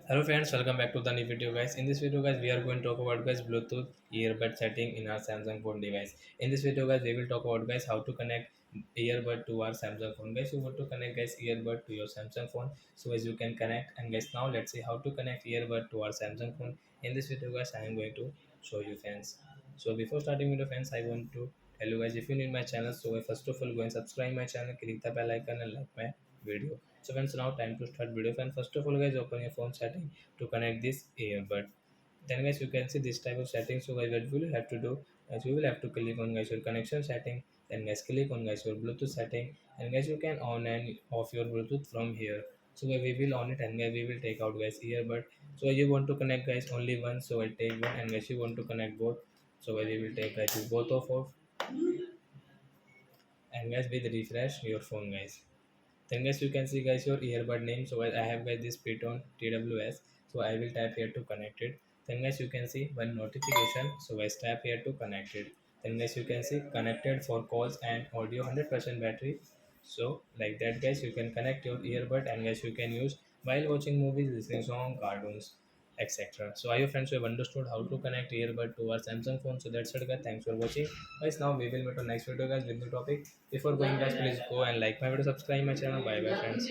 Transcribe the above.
Hello friends, welcome back to the new video guys. In this video guys, we are going to talk about guys Bluetooth earbud setting in our Samsung phone device. In this video guys, we will talk about guys how to connect earbud to our Samsung phone. Guys, you want to connect guys earbud to your Samsung phone. So as you can connect and guys now let's see how to connect earbud to our Samsung phone. In this video guys, I am going to show you friends. So before starting video friends, I want to tell you guys if you need my channel, so first of all go and subscribe my channel, click the bell icon and like my video. So friends, now time to start video. Friends, first of all guys, open your phone setting to connect this earbud. Then guys, you can see this type of setting. So guys, what we will have to do is we will have to click on guys your connection setting. Then guys, click on guys your Bluetooth setting, and guys you can on and off your Bluetooth from here. So guys, we will on it, and guys we will take out guys earbud. So you want to connect guys only one, so I'll take one, and guys you want to connect both, so guys we will take guys both of off, and guys with refresh your phone guys. Then guys you can see guys your earbud name. So I have guys this Python TWS. So I will tap here to connect it. Then guys you can see one notification. So I tap here to connect it. Then guys you can see connected for calls and audio, 100% battery. So like that guys you can connect your earbud, and guys you can use while watching movies, listening song, cartoons, etc. So I hope friends you have understood how to connect earbud to our Samsung phone. So that's it guys. Thanks for watching. Guys, now we will meet on next video guys with new topic. Before going guys, please go and like my video, subscribe my channel. Bye bye friends.